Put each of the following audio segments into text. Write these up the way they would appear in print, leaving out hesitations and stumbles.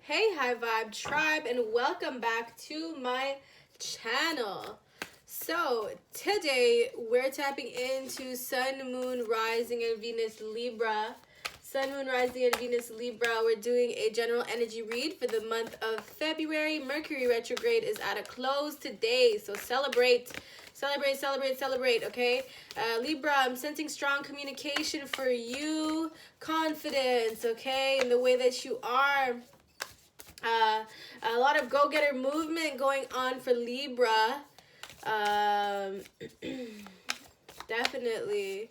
Hey High Vibe Tribe, and welcome back to my channel. So today we're tapping into Sun, Moon, Rising, and Venus Libra. Sun, Moon, Rising, and Venus Libra. We're doing a general energy read for the month of February. Mercury retrograde is at a close today, so celebrate. Celebrate, okay? Libra, I'm sensing strong communication for you. Confidence, okay? In the way that you are. A lot of go-getter movement going on for Libra. Definitely.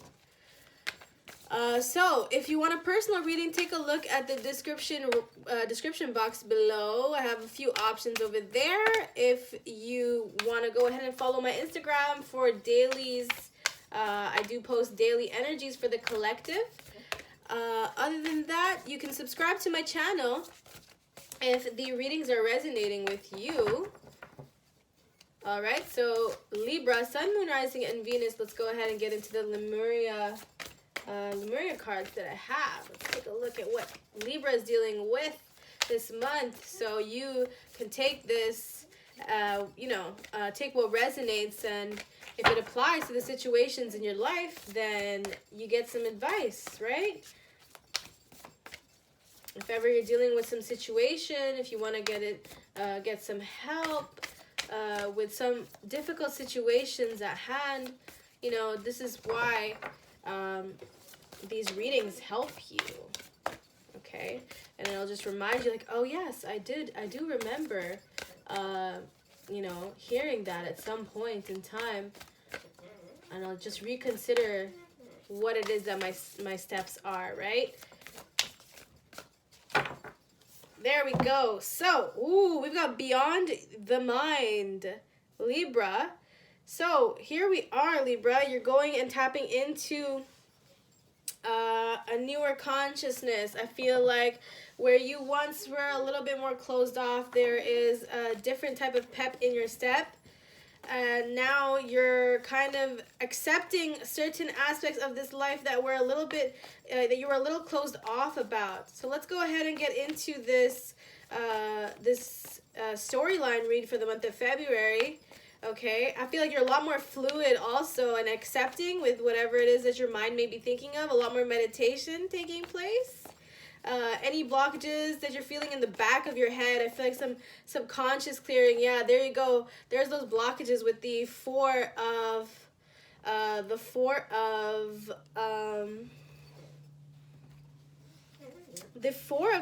So if you want a personal reading, take a look at the description box below. I have a few options over there. If you want to go ahead and follow my Instagram for dailies, I do post daily energies for the collective. Other than that, you can subscribe to my channel if the readings are resonating with you. All right, so Libra, Sun, Moon, Rising, and Venus. Let's go ahead and get into the Lemuria cards that I have. Let's take a look at what Libra is dealing with this month. So you can take this, take what resonates, and if it applies to the situations in your life, then you get some advice, right? If ever you're dealing with some situation, if you want to get some help with some difficult situations at hand, this is why these readings help you, okay? And it'll just remind you, like, oh yes, I do remember, hearing that at some point in time, and I'll just reconsider what it is that my steps are, right? There we go. So, we've got Beyond the Mind, Libra. So, here we are, Libra. You're going and tapping into a newer consciousness. I feel like where you once were a little bit more closed off, there is a different type of pep in your step. And now you're kind of accepting certain aspects of this life that were a little bit, that you were a little closed off about. So let's go ahead and get into this, storyline read for the month of February. Okay, I feel like you're a lot more fluid also and accepting with whatever it is that your mind may be thinking of. A lot more meditation taking place. Any blockages that you're feeling in the back of your head, I feel like some subconscious clearing. Yeah, there you go. There's those blockages with the Four of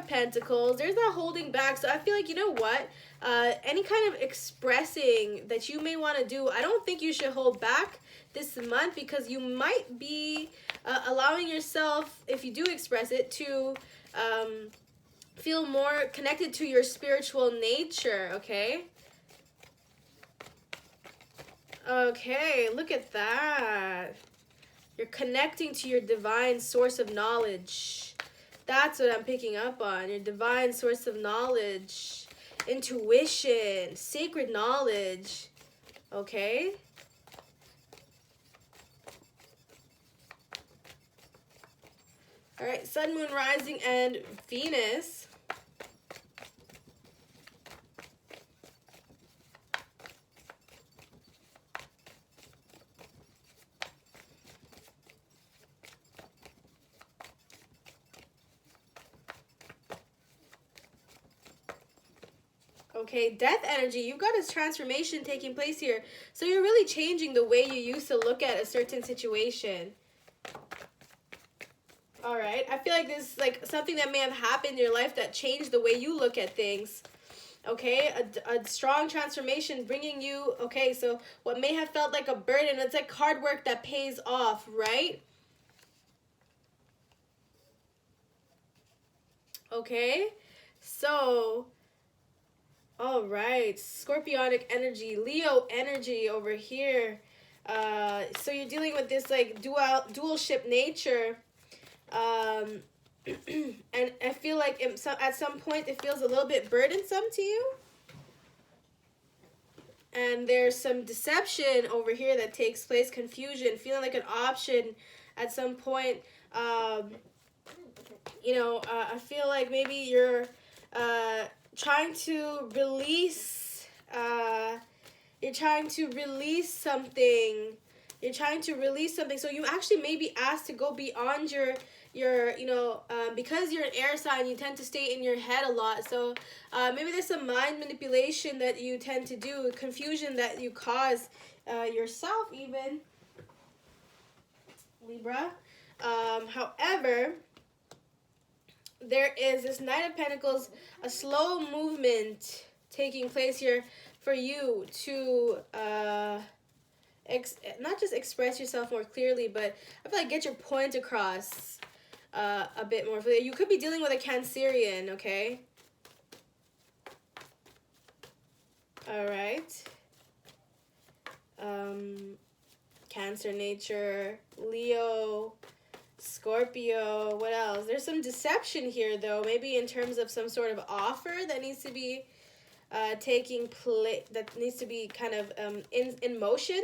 Pentacles. There's that holding back. So I feel like, you know what? Any kind of expressing that you may want to do, I don't think you should hold back this month, because you might be allowing yourself, if you do express it, to feel more connected to your spiritual nature, okay? Okay, look at that. You're connecting to your divine source of knowledge. That's what I'm picking up on. Your divine source of knowledge, intuition, sacred knowledge, okay? All right, Sun, Moon, Rising, and Venus. Okay, death energy. You've got a transformation taking place here. So you're really changing the way you used to look at a certain situation. All right, I feel like this is like something that may have happened in your life that changed the way you look at things. Okay, a strong transformation bringing you, okay, so what may have felt like a burden, it's like hard work that pays off, right? Okay, so, all right, Scorpionic energy, Leo energy over here. So you're dealing with this like dual-ship nature. And I feel like at some point it feels a little bit burdensome to you. And there's some deception over here that takes place, confusion, feeling like an option at some point. I feel like maybe you're trying to release, you're trying to release something. You're trying to release something. So you actually may be asked to go beyond your because you're an air sign, you tend to stay in your head a lot. So maybe there's some mind manipulation that you tend to do, confusion that you cause yourself even, Libra. However, there is this Knight of Pentacles, a slow movement taking place here for you to not just express yourself more clearly, but I feel like get your point across a bit more. You could be dealing with a Cancerian, okay? All right. Cancer nature, Leo, Scorpio, what else? There's some deception here, though, maybe in terms of some sort of offer that needs to be taking place, that needs to be kind of in motion.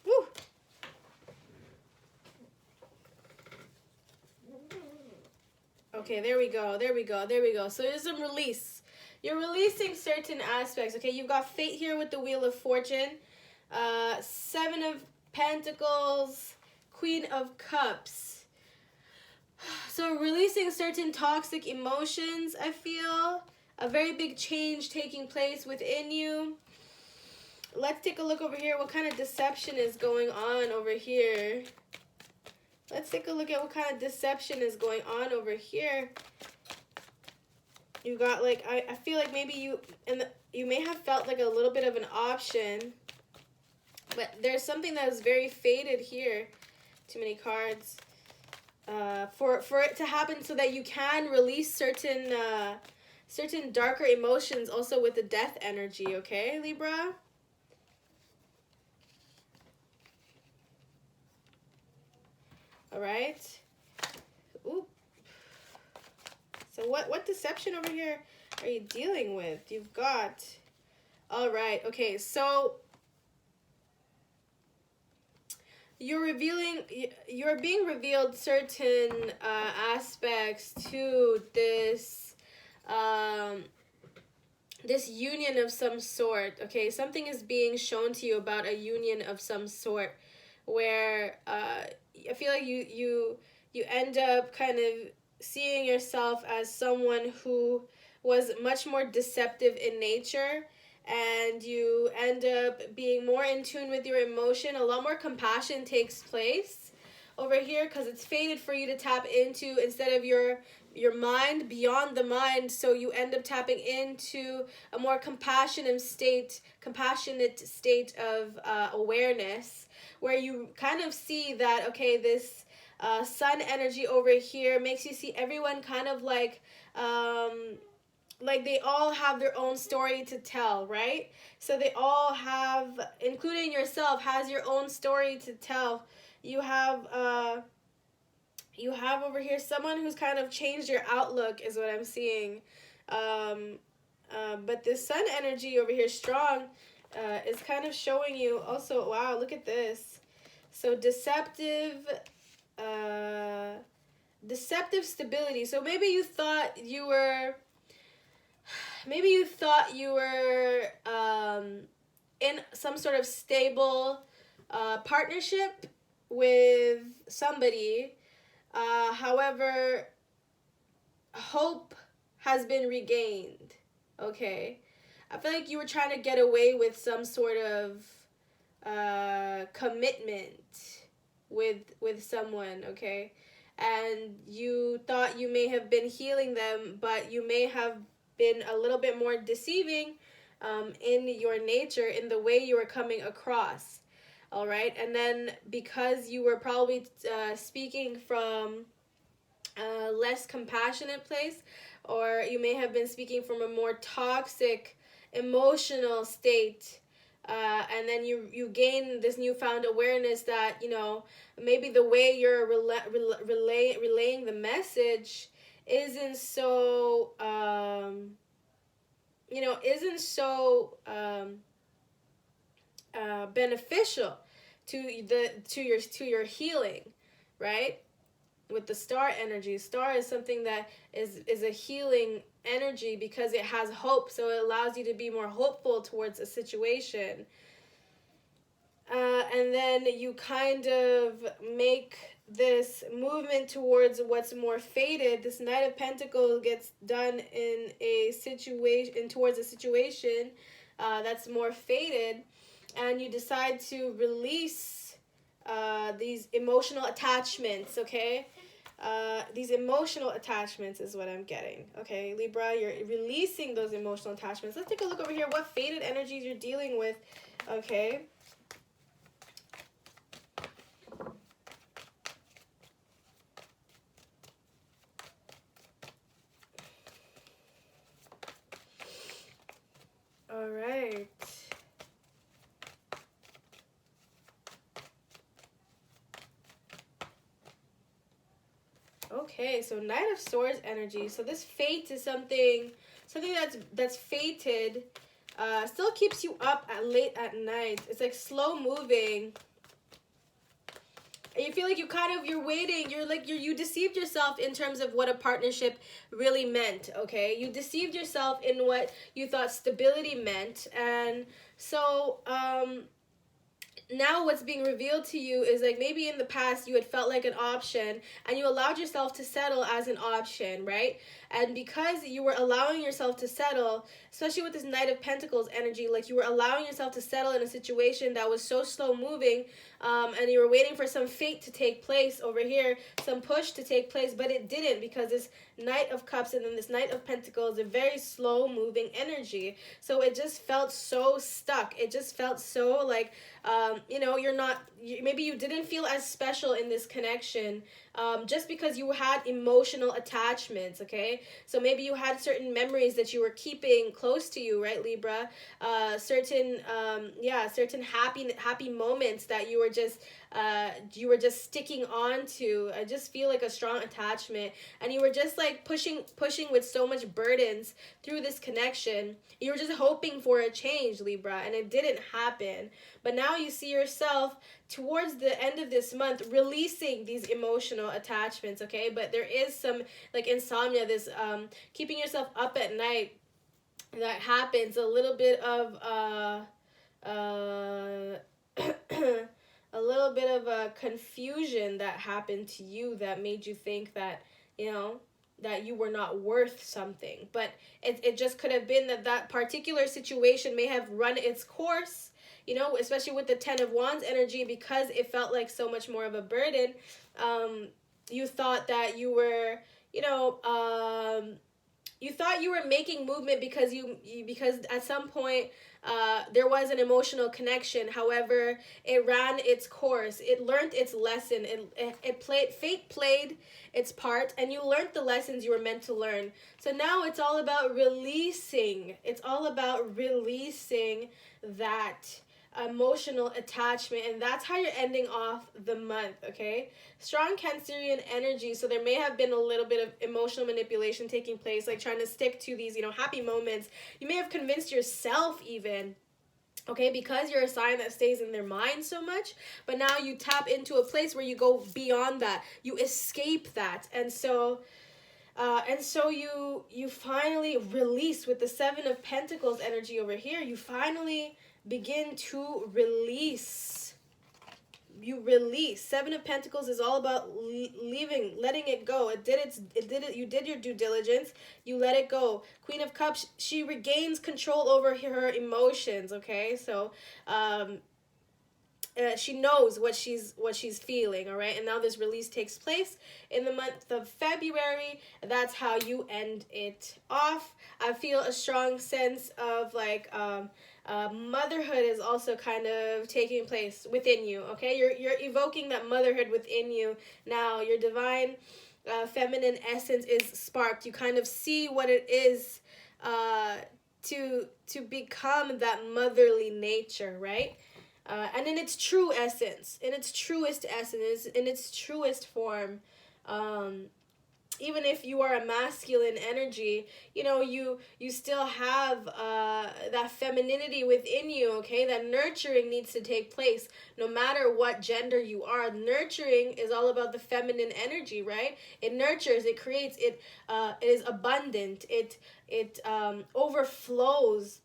Woo. Okay, there we go, there we go, there we go. So there's some release. You're releasing certain aspects, okay? You've got Fate here with the Wheel of Fortune. Seven of Pentacles, Queen of Cups. So releasing certain toxic emotions, I feel. A very big change taking place within you. Let's take a look over here. What kind of deception is going on over here? Let's take a look at what kind of deception is going on over here. You got like, I feel like maybe you may have felt like a little bit of an option, but there's something that is very faded here. Too many cards. For it to happen so that you can release certain darker emotions also with the death energy, okay, Libra? All right. Ooh. So what deception over here are you dealing with? You've got, all right, okay, so you're being revealed certain aspects to this this union of some sort, okay? Something is being shown to you about a union of some sort where I feel like you end up kind of seeing yourself as someone who was much more deceptive in nature, and you end up being more in tune with your emotion. A lot more compassion takes place over here because it's fated for you to tap into, instead of your mind, beyond the mind. So you end up tapping into a more compassionate state of awareness, where you kind of see that, okay, this sun energy over here makes you see everyone kind of like they all have their own story to tell, right? So they all have, including yourself, has your own story to tell. You have over here someone who's kind of changed your outlook, is what I'm seeing. But this sun energy over here, strong, is kind of showing you also, wow, look at this. So deceptive stability. So maybe you thought you were in some sort of stable partnership with somebody. However, hope has been regained, okay? I feel like you were trying to get away with some sort of commitment with someone, okay? And you thought you may have been healing them, but you may have been a little bit more deceiving in your nature, in the way you were coming across, all right? And then because you were probably speaking from a less compassionate place, or you may have been speaking from a more toxic emotional state, and then you gain this newfound awareness that, you know, maybe the way you're relaying the message isn't so beneficial to your healing, right? With the star energy, star is something that is a healing energy because it has hope, so it allows you to be more hopeful towards a situation. And then you kind of make this movement towards what's more fated. This Knight of Pentacles gets done in a situation, towards a situation that's more fated, and you decide to release these emotional attachments, okay? These emotional attachments is what I'm getting, okay? Libra, you're releasing those emotional attachments. Let's take a look over here, what fated energies you're dealing with, okay? All right. Okay, so Knight of Swords energy. So this fate is something that's fated. Still keeps you up late at night. It's like slow moving. You feel like you're waiting. You deceived yourself in terms of what a partnership really meant, okay? You deceived yourself in what you thought stability meant. And so, now what's being revealed to you is like maybe in the past you had felt like an option and you allowed yourself to settle as an option, right? And because you were allowing yourself to settle, especially with this Knight of Pentacles energy, like you were allowing yourself to settle in a situation that was so slow moving, and you were waiting for some fate to take place over here, some push to take place, but it didn't, because this Knight of Cups and then this Knight of Pentacles is a very slow moving energy. So it just felt so stuck. It just felt so like, maybe you didn't feel as special in this connection, just because you had emotional attachments, okay? So maybe you had certain memories that you were keeping close to you, right, Libra? Certain happy moments that you were just sticking on to. I just feel like a strong attachment, and you were just like pushing with so much burdens through this connection. You were just hoping for a change, Libra, and it didn't happen. But now you see yourself towards the end of this month releasing these emotional attachments, okay? But there is some like insomnia, this keeping yourself up at night that happens, a little bit of a little bit of a confusion that happened to you that made you think that, that you were not worth something. But it just could have been that particular situation may have run its course, especially with the Ten of Wands energy, because it felt like so much more of a burden. You thought that you were, you thought you were making movement because because at some point there was an emotional connection. However, it ran its course. It learned its lesson. Fate played its part, and you learned the lessons you were meant to learn. So now it's all about releasing. It's all about releasing that emotional attachment, and that's how you're ending off the month, okay? Strong Cancerian energy, so there may have been a little bit of emotional manipulation taking place, like trying to stick to these, happy moments. You may have convinced yourself even, okay, because you're a sign that stays in their mind so much, but now you tap into a place where you go beyond that. You escape that, and so you finally release with the Seven of Pentacles energy over here. You finally begin to release. You release. Seven of Pentacles is all about leaving, letting it go. You did your due diligence. You let it go. Queen of Cups, she regains control over her emotions, okay? So, she knows what she's feeling, all right? And now this release takes place in the month of February. That's how you end it off. I feel a strong sense of like motherhood is also kind of taking place within you, okay? You're evoking that motherhood within you now. Your divine feminine essence is sparked. You kind of see what it is to become that motherly nature, right? And in its true essence, in its truest essence, in its truest form, even if you are a masculine energy, you know, you still have that femininity within you, okay? That nurturing needs to take place no matter what gender you are. Nurturing is all about the feminine energy, right? It nurtures, it creates, it is abundant, it overflows,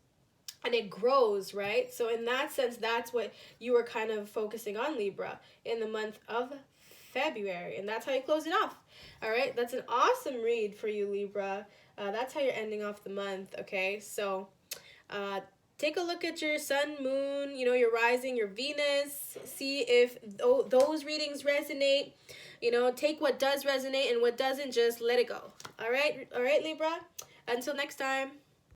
and it grows, right? So in that sense, that's what you were kind of focusing on, Libra, in the month of February. And that's how you close it off. All right, that's an awesome read for you, Libra. That's how you're ending off the month, okay? So take a look at your sun, moon, you know, your rising, your Venus. See if those readings resonate. You know, take what does resonate, and what doesn't, just let it go. All right, Libra? Until next time.